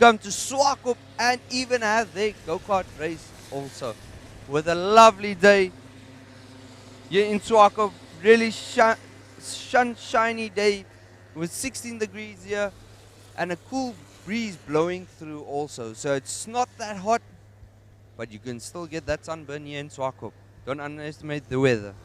come to Swakopmund and even have their go-kart race also. With a lovely day here in Swakopmund, really sunshiny day with 16 degrees here and a cool breeze blowing through also. So it's not that hot, but you can still get that sunburn here in Swakopmund. Don't underestimate the weather.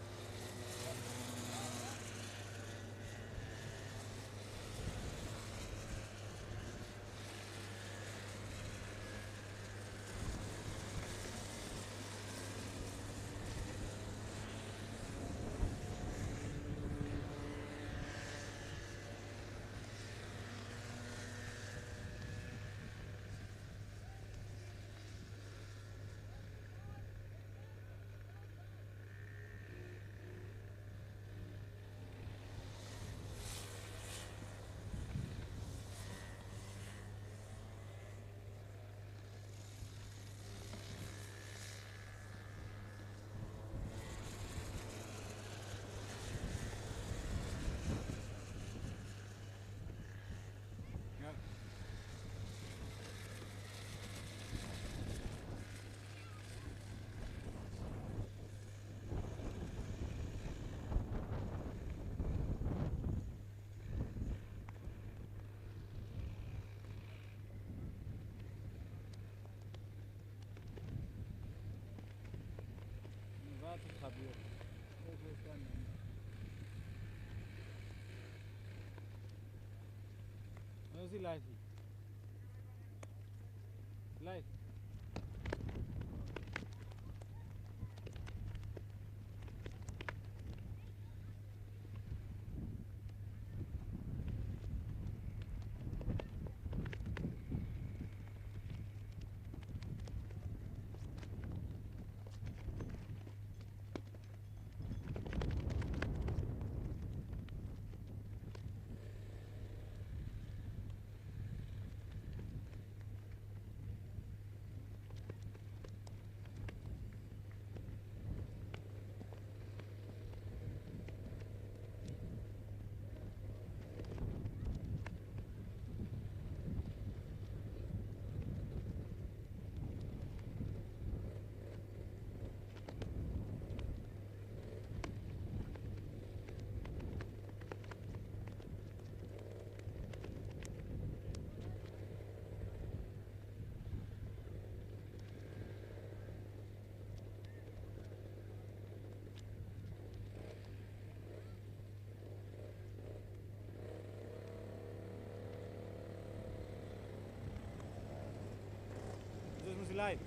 Live.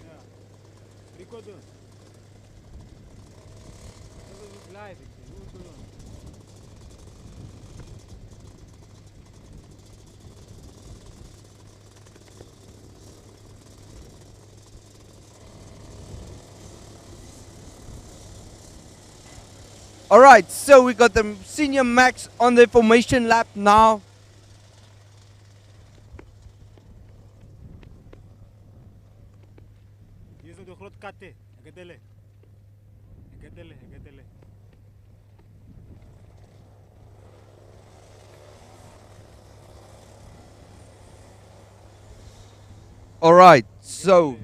Yeah. Record. This is live. Alright, so we got the senior max on the formation lap now. Alright, so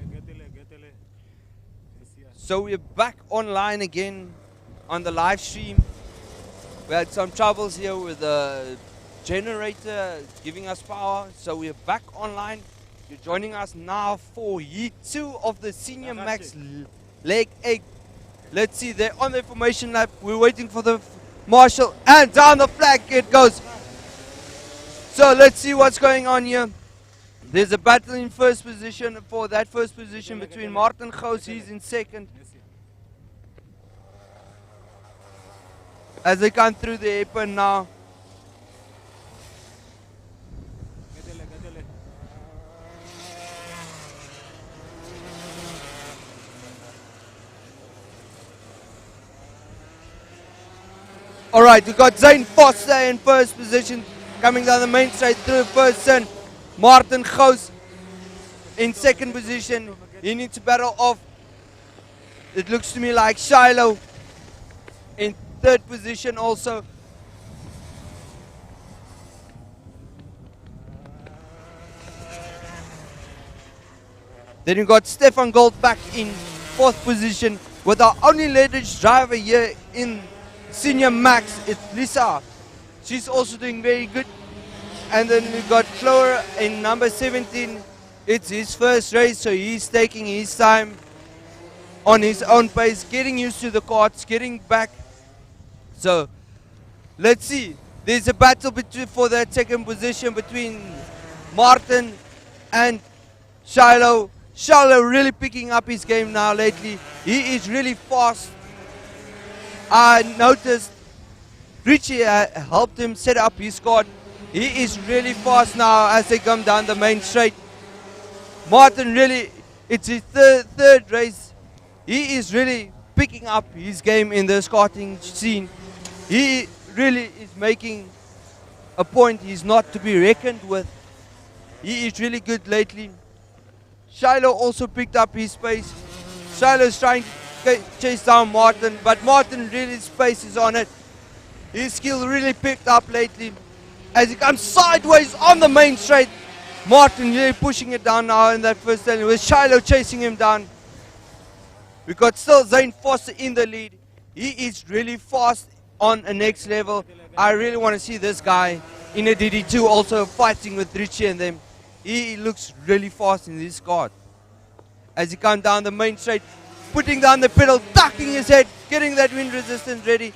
we're back online again on the live stream. We had some troubles here with the generator giving us power, so we're back online. You're joining us now for Heat 2 of the Senior Max Leg 8. Let's see, they're on the formation lap. We're waiting for the marshal, and down the flag it goes. So let's see what's going on here. There's a battle in first position for that first position between Martin Gous, he's in second. As they come through the apron now. Alright, we got Zane Foster in first position, coming down the main straight through first turn. Martin Gous in second position. He needs to battle off, it looks to me like Shiloh in third position also. Then you got Stefan Gold back in 4th position with our only ladies driver here in Senior Max. It's Lisa. She's also doing very good. And then we got Flower in number 17. It's his first race, so he's taking his time on his own pace, getting used to the karts, getting back. So let's see. There's a battle for that 2nd position between Martin and Shiloh. Shiloh really picking up his game now lately. He is really fast. I noticed Richie helped him set up his kart. He is really fast now as they come down the main straight. Martin really, it's his third race. He is really picking up his game in this karting scene. He really is making a point. He's not to be reckoned with. He is really good lately. Shiloh also picked up his pace. Shiloh is trying to chase down Martin, but Martin really his pace is on it. His skill really picked up lately. As he comes sideways on the main straight, Martin really pushing it down now in that first lane with Shiloh chasing him down. We got still Zane Foster in the lead. He is really fast on a next level. I really want to see this guy in a DD2 also fighting with Richie and them. He looks really fast in this kart. As he comes down the main straight, putting down the pedal, ducking his head, getting that wind resistance ready.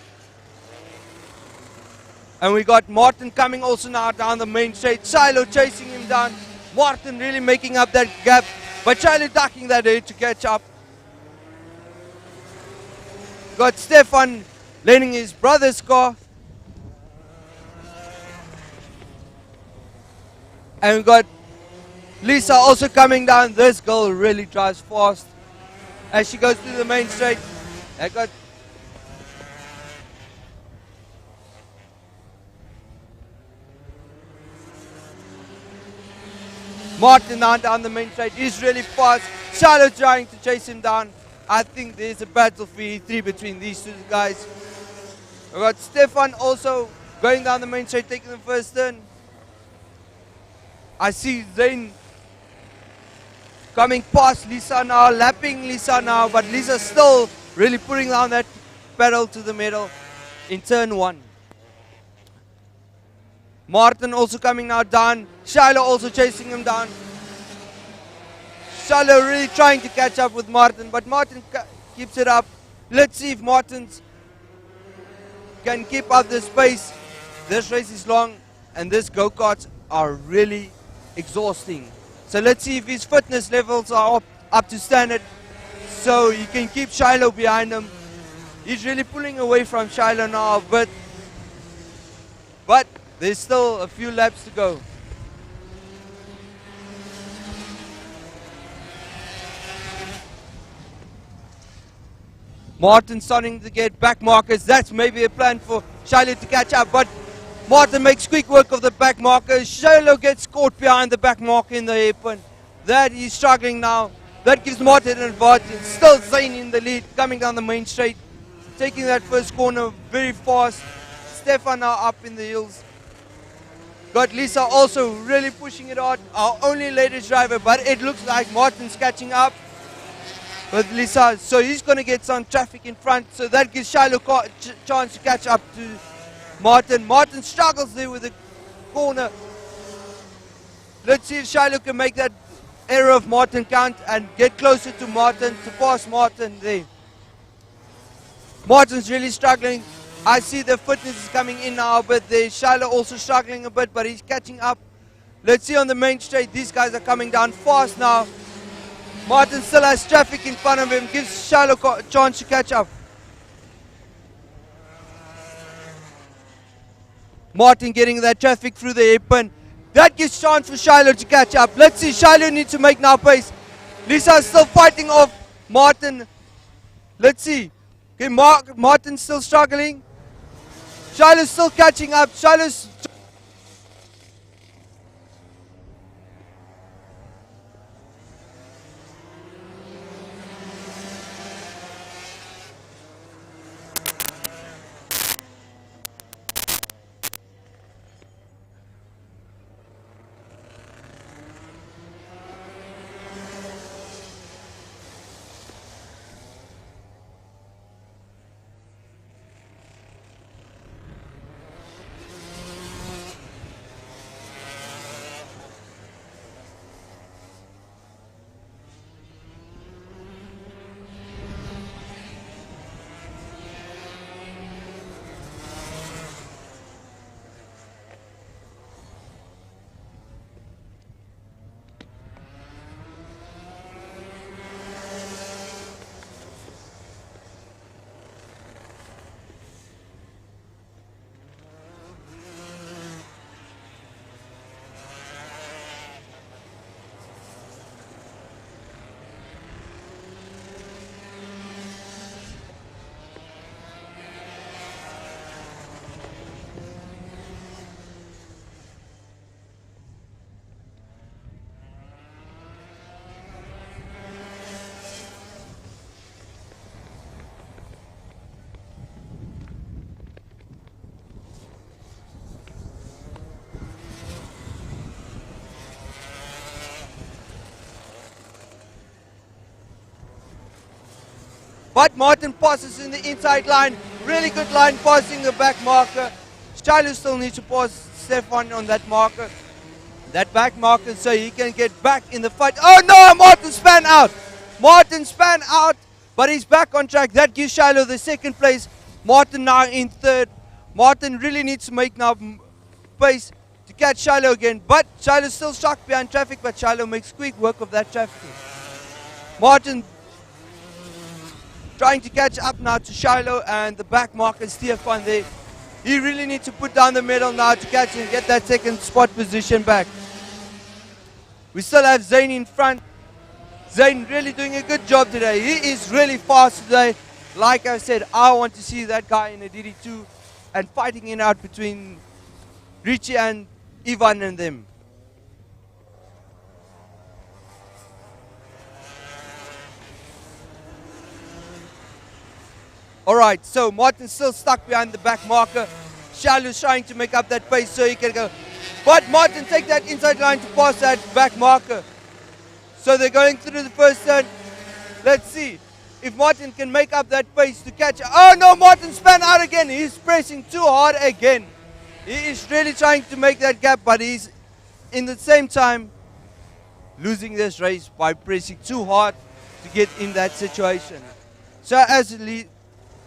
And we got Martin coming also now down the main straight. Shiloh chasing him down. Martin really making up that gap, but Shiloh ducking that head to catch up. Got Stefan learning his brother's car. And we got Lisa also coming down. This girl really drives fast as she goes through the main straight. I got Martin down the main straight. He's really fast. Shiloh trying to chase him down. I think there's a battle for E3 between these two guys. We got Stefan also going down the main straight, taking the first turn. I see Zane coming past Lisa now, lapping Lisa now, but Lisa still really putting down that pedal to the metal in turn 1. Martin also coming now down. Shiloh also chasing him down. Shiloh really trying to catch up with Martin, but Martin keeps it up. Let's see if Martin can keep up this pace. This race is long and this go-karts are really exhausting. So let's see if his fitness levels are up to standard so he can keep Shiloh behind him. He's really pulling away from Shiloh now, but there's still a few laps to go. Martin starting to get back markers. That's maybe a plan for Shiloh to catch up, but Martin makes quick work of the back markers. Shiloh gets caught behind the back marker in the hairpin. That he's struggling now. That gives Martin an advantage. Still Zane in the lead, coming down the main straight, taking that first corner very fast. Stefan now up in the hills. Got Lisa also really pushing it out. Our only ladies driver, but it looks like Martin's catching up with Lisa. So he's going to get some traffic in front. So that gives Shiloh a chance to catch up to Martin. Martin struggles there with the corner. Let's see if Shiloh can make that error of Martin count and get closer to Martin, to pass Martin there. Martin's really struggling. I see the fitness is coming in now, but there's Shiloh also struggling a bit, but he's catching up. Let's see on the main straight, these guys are coming down fast now. Martin still has traffic in front of him, gives Shiloh a chance to catch up. Martin getting that traffic through the hairpin. That gives chance for Shiloh to catch up. Let's see, Shiloh needs to make now pace. Lisa is still fighting off Martin. Let's see. Okay, Martin's still struggling. Shiloh's still catching up. Shiloh's But Martin passes in the inside line. Really good line passing the back marker. Shiloh still needs to pass Stefan on that marker. That back marker so he can get back in the fight. Oh no, Martin span out. Martin span out, but he's back on track. That gives Shiloh the second place. Martin now in third. Martin really needs to make now pace to catch Shiloh again. But Shiloh's still stuck behind traffic, but Shiloh makes quick work of that traffic. Martin trying to catch up now to Shiloh and the back marker Stefan there. He really needs to put down the medal now to catch and get that second spot position back. We still have Zane in front. Zane really doing a good job today. He is really fast today. Like I said, I want to see that guy in a DD2 and fighting it out between Richie and Ivan and them. Alright, so Martin's still stuck behind the back marker. Shiloh's trying to make up that pace so he can go. But Martin take that inside line to pass that back marker. So they're going through the first turn. Let's see if Martin can make up that pace to catch. Oh no, Martin span out again. He's pressing too hard again. He is really trying to make that gap, but he's in the same time losing this race by pressing too hard to get in that situation. So as the lead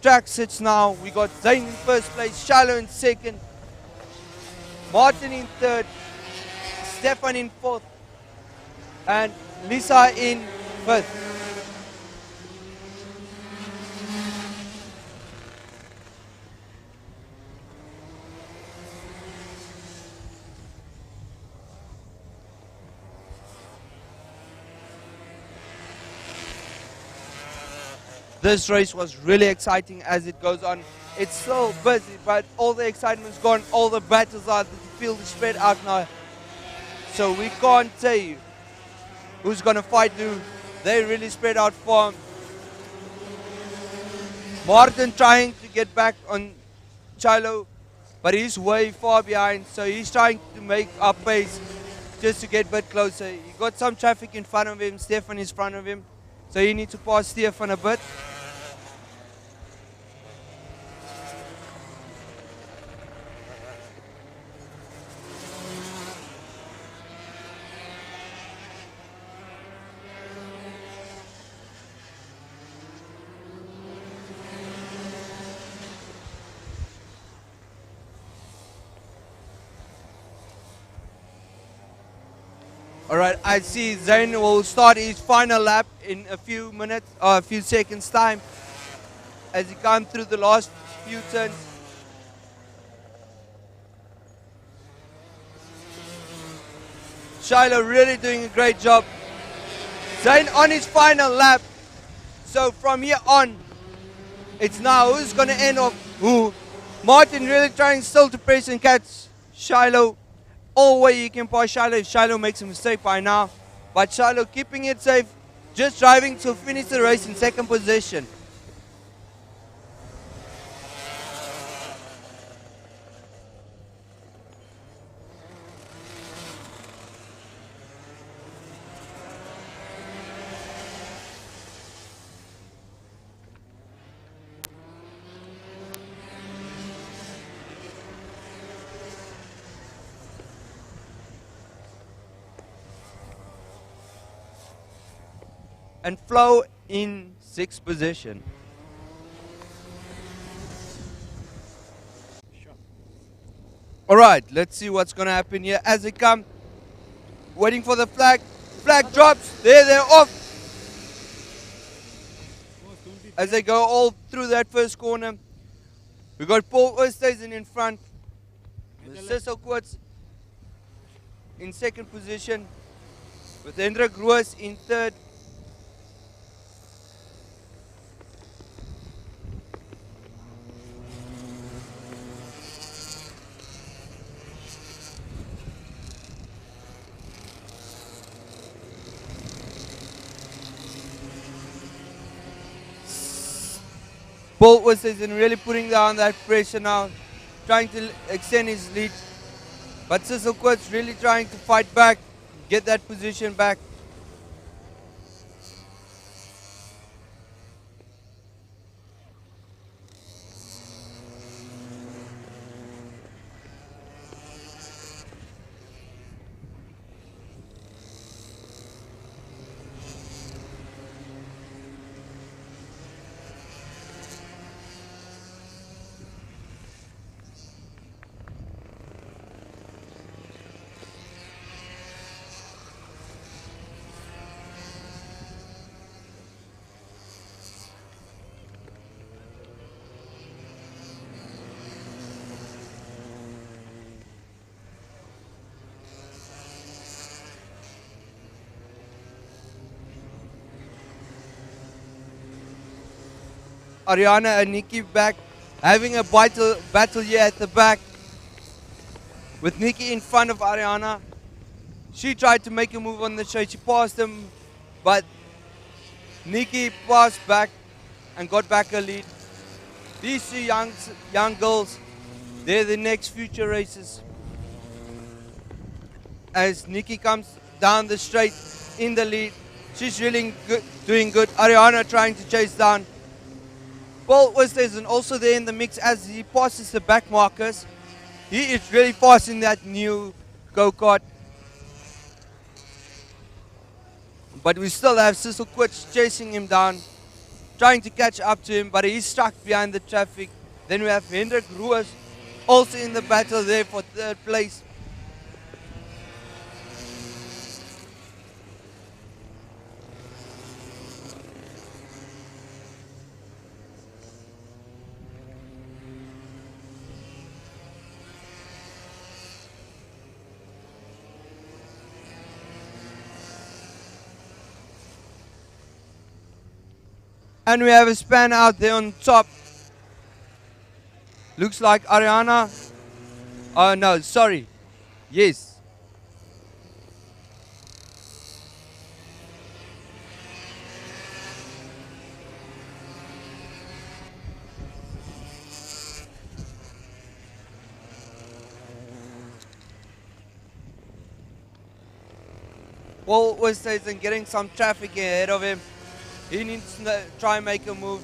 track sits now, we got Zane in first place, Shiloh in second, Martin in third, Stefan in fourth, and Lisa in fifth. This race was really exciting as it goes on. It's so busy, but all the excitement's gone, all the battles are, the field is spread out now. So we can't tell you who's going to fight who. They really spread out for Martin trying to get back on Shiloh, but he's way far behind, so he's trying to make up pace just to get a bit closer. He got some traffic in front of him, Stefan is in front of him, so he needs to pass Stefan a bit. Alright, I see Zane will start his final lap in a few minutes, or a few seconds time, as he comes through the last few turns. Shiloh really doing a great job. Zane on his final lap. So from here on, it's now who's going to end off who. Martin really trying still to press and catch Shiloh. All way you can pass Shiloh if Shiloh makes a mistake by now. But Shiloh keeping it safe, just driving to finish the race in second position. And Flo in sixth position. Sure. Alright, let's see what's going to happen here as they come. Waiting for the flag. Flag drops. There, they're off. As they go all through that first corner. We got Paul Oosthuizen in front. Cecil Quartz in second position. With Hendrik Roos in third. Paul Oosthuizen really putting down that pressure now, trying to extend his lead. But Cecil Quartz really trying to fight back, get that position back. Ariana and Nikki back having a battle here at the back. With Nikki in front of Ariana. She tried to make a move on the straight. She passed him, but Nikki passed back and got back her lead. These two young girls, they're the next future racers. As Nikki comes down the straight in the lead, she's really doing good. Ariana trying to chase down. Paul Oosthuizen also there in the mix as he passes the back markers. He is really fast in that new go-kart. But we still have Swakopmund chasing him down, trying to catch up to him, but he's stuck behind the traffic. Then we have Hendrik Roos also in the battle there for third place. And we have a span out there on top. Looks like Ariana. Oh no, sorry. Yes. Paul Oosthuizen getting some traffic ahead of him. He needs to try and make a move.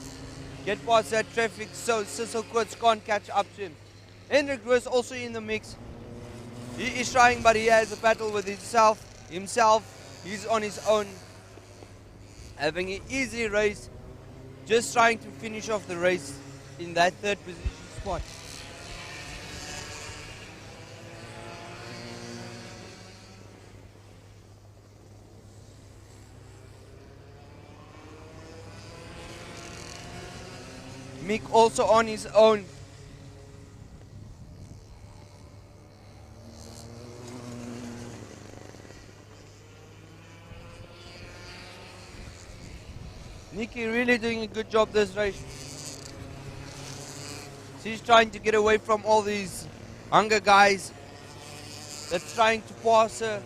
Get past that traffic so Swakopmund can't catch up to him. Hendrik Roos also in the mix. He is trying, but he has a battle with himself. He's on his own. Having an easy race. Just trying to finish off the race in that third position spot. Mick also on his own. Nikki really doing a good job this race. She's trying to get away from all these hunger guys that's trying to pass her.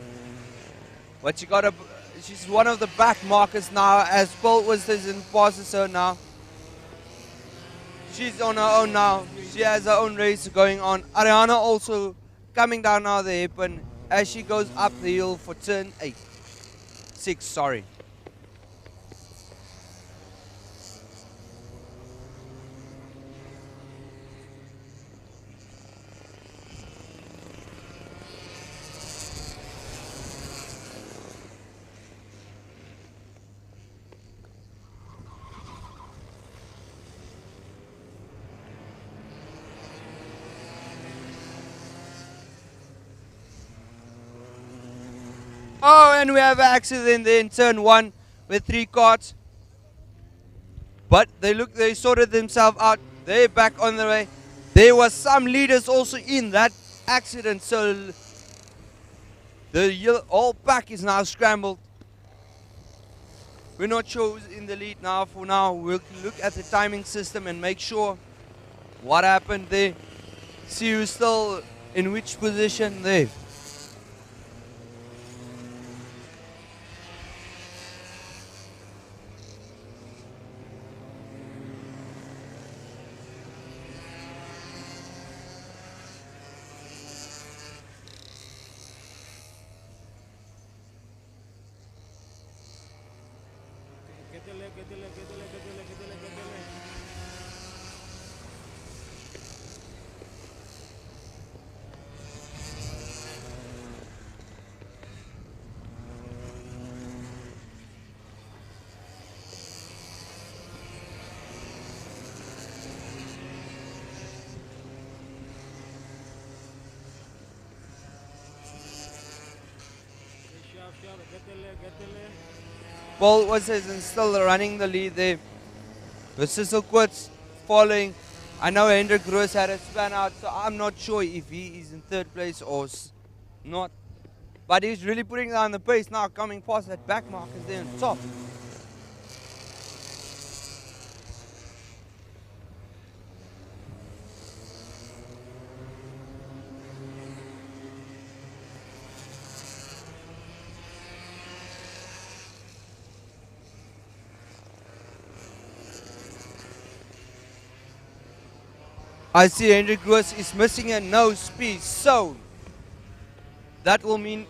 But she's one of the back markers now as Paul Oosthuizen passes her now. She's on her own now. She has her own race going on. Ariana also coming down now the hairpin as she goes up the hill for turn 6, sorry. Oh, and we have an accident there in turn 1 with 3 carts. But they sorted themselves out. They're back on the way. There was some leaders also in that accident, so the whole pack is now scrambled. We're not sure who's in the lead now. For now, we'll look at the timing system and make sure what happened there. See who's still in which position there. Paul Oosthuizen still running the lead there. With Swakopmund following. I know Hendrik Roos had a span out, so I'm not sure if he is in third place or not. But he's really putting down the pace now, coming past that back markers there on top. I see Hendrik Roos is missing a nose piece, so that will mean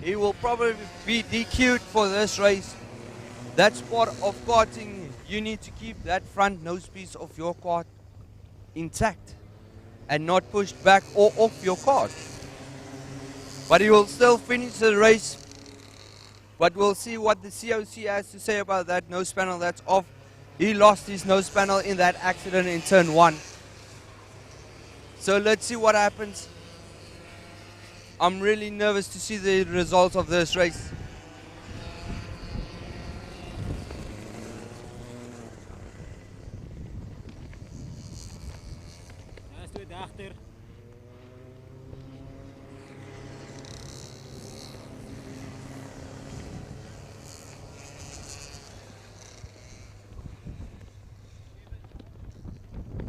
he will probably be DQ'd for this race. That's part of karting. You need to keep that front nose piece of your kart intact and not pushed back or off your kart. But he will still finish the race. But we'll see what the COC has to say about that nose panel that's off. He lost his nose panel in that accident in turn 1. So let's see what happens. I'm really nervous to see the results of this race. Daar is twee daarachter.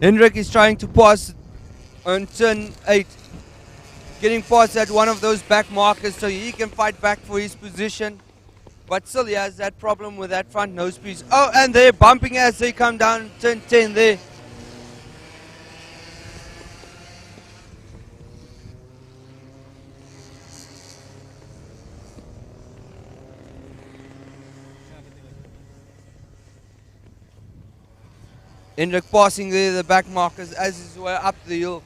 Hendrik is trying to pass on turn 8. Getting past at one of those back markers so he can fight back for his position. But still he has that problem with that front nose piece. Oh, and they're bumping as they come down turn 10 there. Hendrik passing there the back markers as he's way up the hill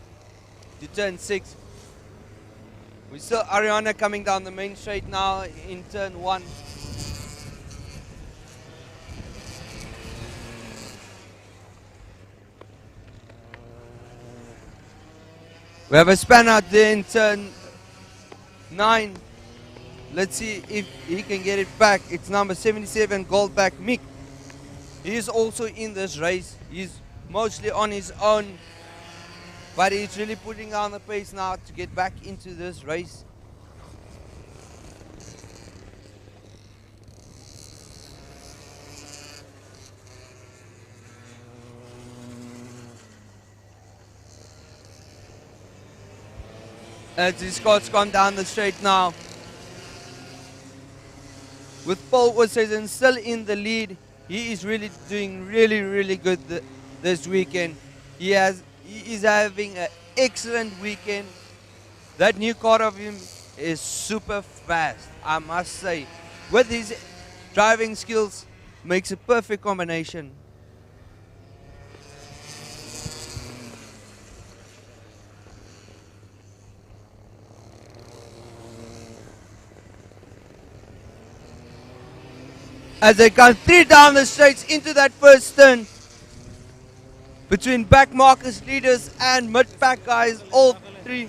to turn 6. We still Ariana coming down the main straight now in turn 1. We have a span out there in turn 9. Let's see if he can get it back. It's number 77, Goldback Mick. He is also in this race. He's mostly on his own, but he's really putting on the pace now to get back into this race. As his car's gone down the straight now. With Paul Oosthuizen still in the lead, he is really doing really good this weekend. He is having an excellent weekend. That new car of him is super fast, I must say. With his driving skills, makes a perfect combination. As they come 3 down the straights into that first turn. Between back markers, leaders and mid-pack guys, all 3.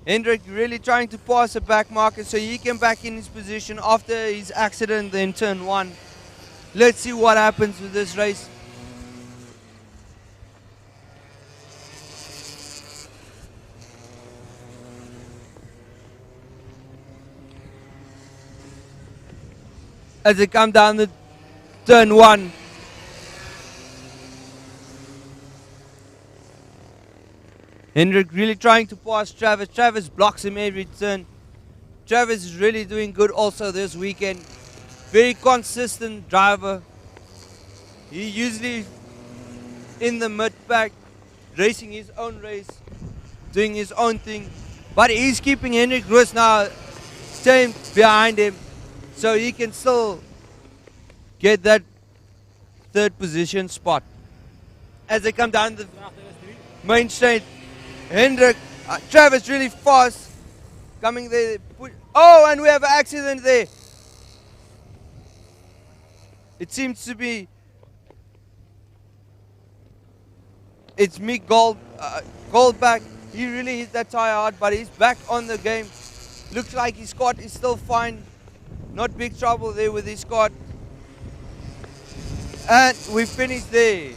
Hendrik really trying to pass the back marker so he can back in his position after his accident in turn 1. Let's see what happens with this race. As they come down the turn 1. Hendrik really trying to pass Travis. Travis blocks him every turn. Travis is really doing good also this weekend. Very consistent driver. He usually in the mid pack, racing his own race, doing his own thing. But he's keeping Hendrik Roos now staying behind him, so he can still get that 3rd position spot. As they come down the main straight, Hendrik, Travis really fast, coming there. Oh, and we have an accident there. It seems to be, it's Mick Goldback. He really hit that tire hard, but he's back on the game. Looks like his kart is still fine. Not big trouble there with his kart. And we finished there.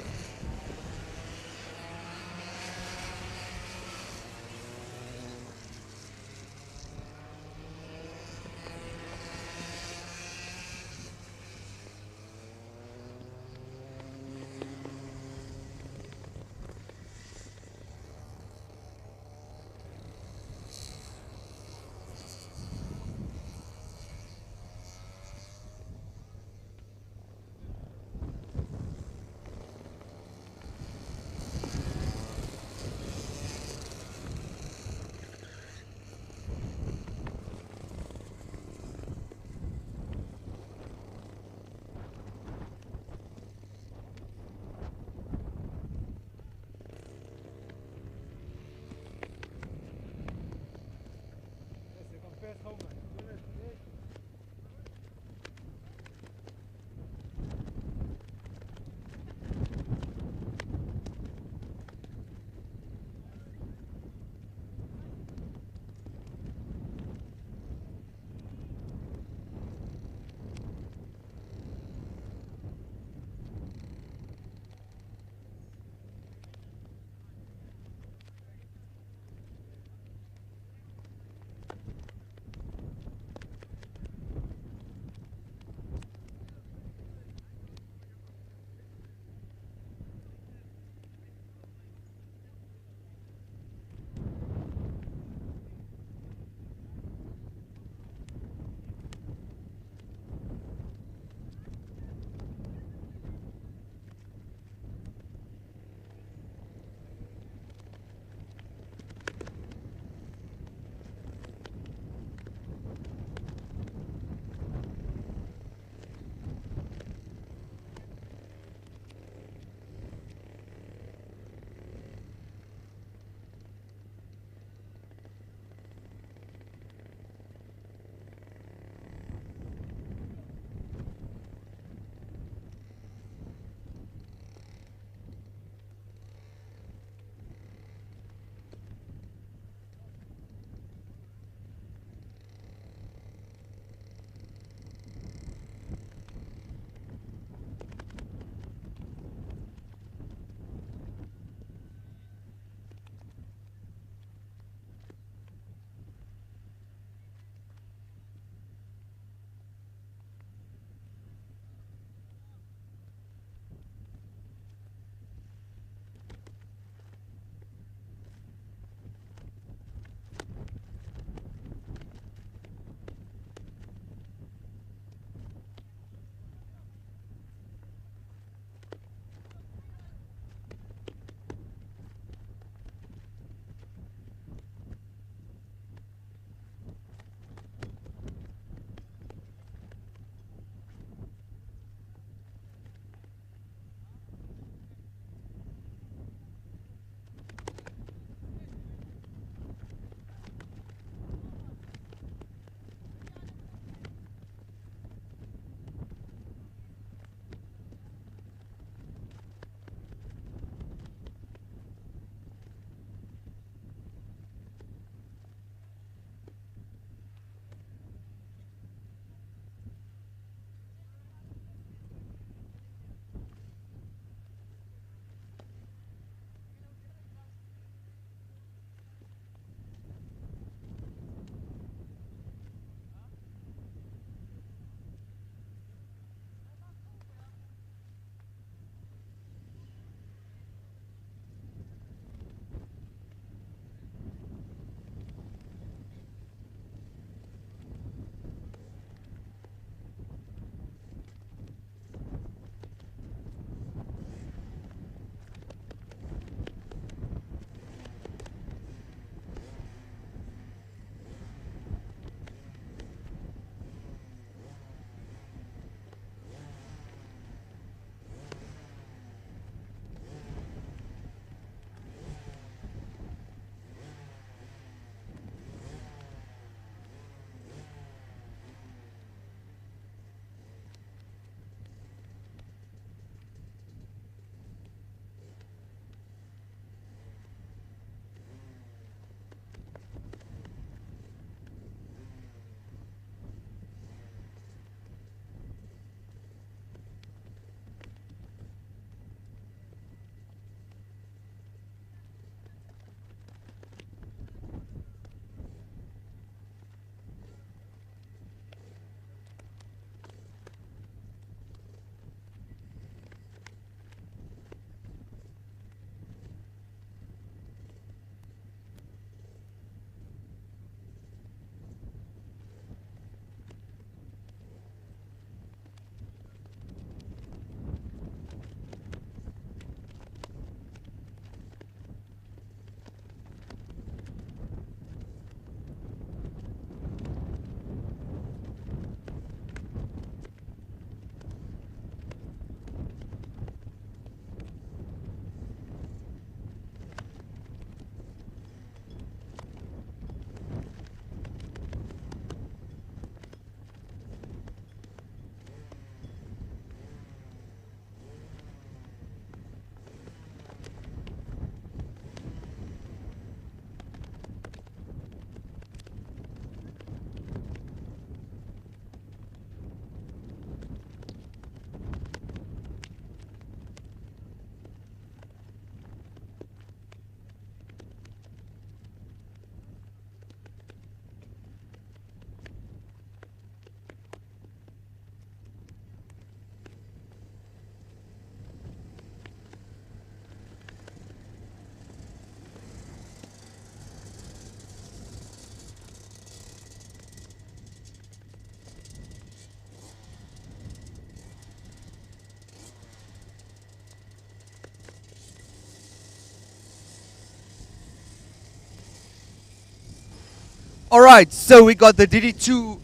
Alright, so we got the DD2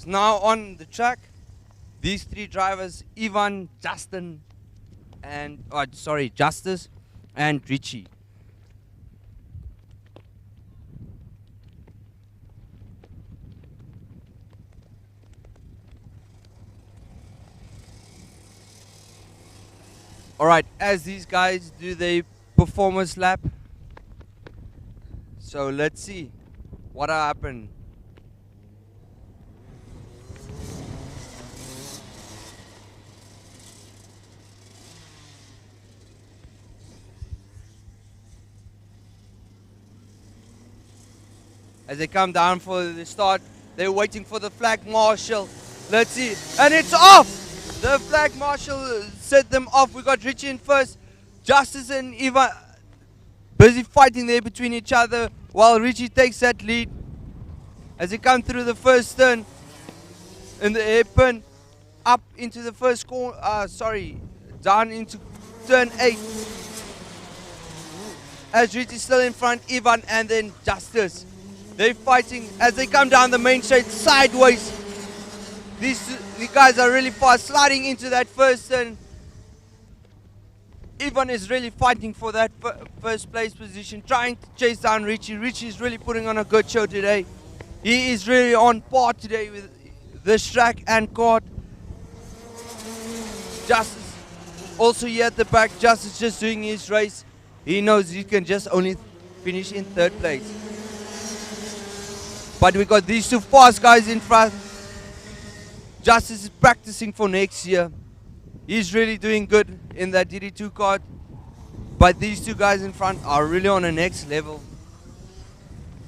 now on the track. These three drivers, Ivan, Justin, and Justice and Richie. Alright, as these guys do their performance lap. So let's see what happened. As they come down for the start, they're waiting for the flag marshal. Let's see, and it's off! The flag marshal set them off. We got Richie in first, Justice and Ivan busy fighting there between each other while Richie takes that lead. As they come through the first turn in the hairpin, up into the first corner, down into turn 8. As Richie's still in front, Ivan and then Justice. They're fighting as they come down the main straight sideways. These guys are really fast, sliding into that first turn. Ivan is really fighting for that first place position, trying to chase down Richie. Richie is really putting on a good show today. He is really on par today with this track and kart. Justice also here at the back. Justice just doing his race. He knows he can just only finish in third place. But we got these two fast guys in front. Justice is practicing for next year. He's really doing good in that DD2 kart. But these two guys in front are really on the next level.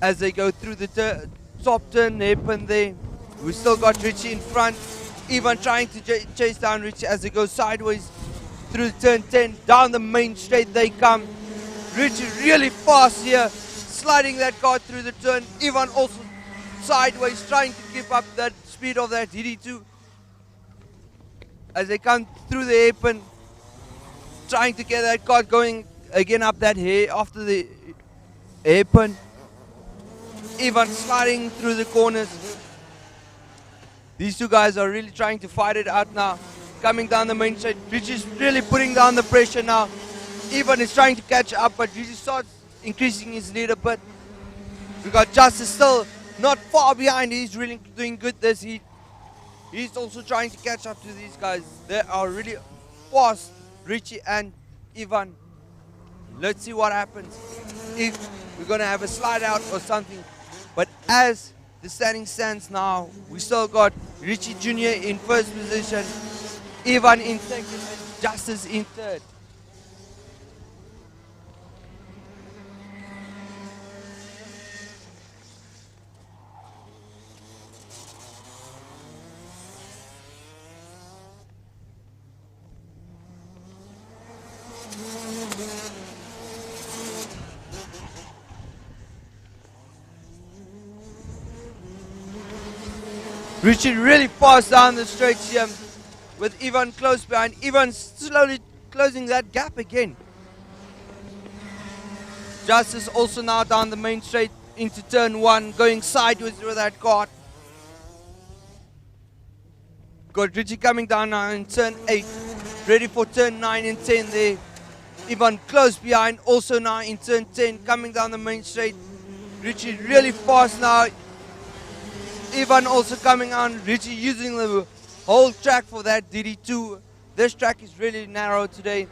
As they go through the top turn, hairpin there. We still got Richie in front. Ivan trying to chase down Richie as they go sideways through turn 10. Down the main straight they come. Richie really fast here, sliding that kart through the turn. Ivan also sideways, trying to keep up that speed of that DD2. As they come through the hairpin, trying to get that kart going again up that hair after the hairpin. Ivan sliding through the corners. These two guys are really trying to fight it out now. Coming down the main straight, Richie's really putting down the pressure now. Ivan is trying to catch up, but Richie starts increasing his lead a bit. We got Justice still not far behind. He's really doing good this heat. He's also trying to catch up to these guys. They are really fast, Richie and Ivan. Let's see what happens. If we're going to have a slide out or something. But as the standing stands now, we still got Richie Jr. in first position, Ivan in second, and Justice in third. Richie really fast down the straight here with Ivan close behind. Ivan slowly closing that gap again. Justice also now down the main straight into turn 1, going sideways with that kart. Got Richie coming down now in turn 8, ready for turn 9 and 10 there. Ivan close behind, also now in turn 10, coming down the main straight. Richie really fast now. Ivan also coming on. Richie using the whole track for that DD2. This track is really narrow today.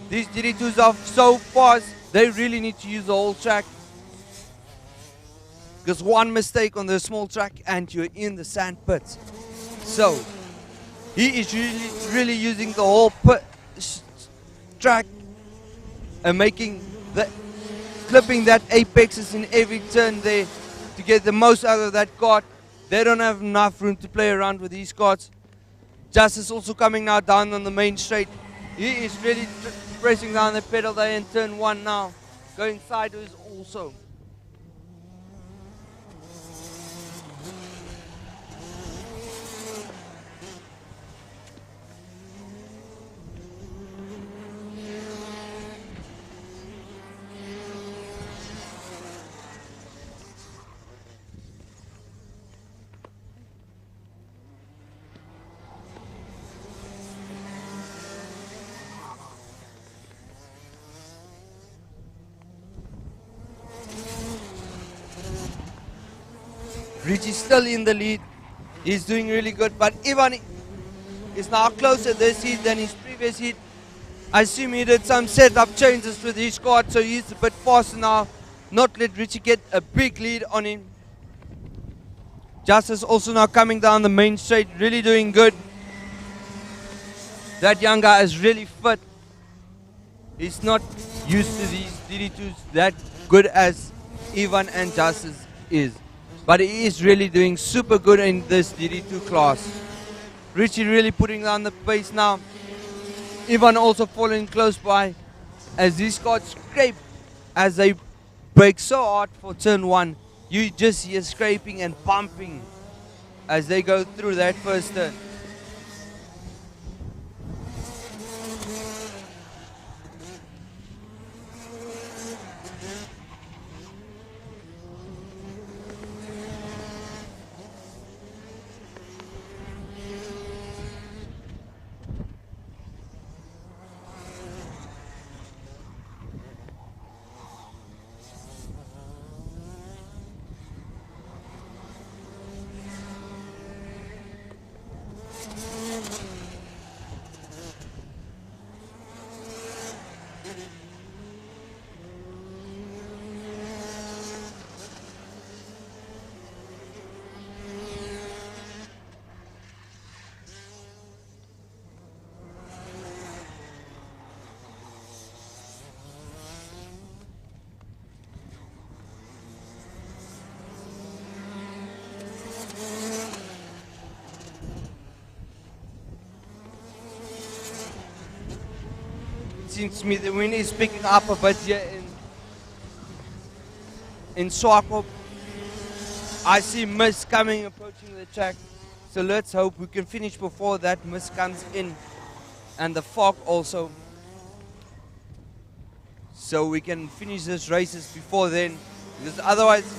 These DD2s are so fast, they really need to use the whole track. Because one mistake on the small track and you're in the sand pits. So, he is really using the whole track and clipping that apexes in every turn there to get the most out of that kart. They don't have enough room to play around with these karts. Justice also coming now down on the main straight. He is really pressing down the pedal there in turn 1 now. Going sideways also. Richie's still in the lead. He's doing really good, but Ivan is now closer this heat than his previous heat. I assume he did some setup changes with his squad, so he's a bit faster now. Not let Richie get a big lead on him. Justice also now coming down the main straight, really doing good. That young guy is really fit. He's not used to these DD2s that good as Ivan and Justice is. But he is really doing super good in this DD2 class. Richie really putting down the pace now. Ivan also following close by as these cars scrape as they brake so hard for turn 1. You just hear scraping and bumping as they go through that first turn. Seems to me the wind is picking up a bit here in Swakopmund. I see mist coming, approaching the track. So let's hope we can finish before that mist comes in. And the fog also. So we can finish this races before then. Because otherwise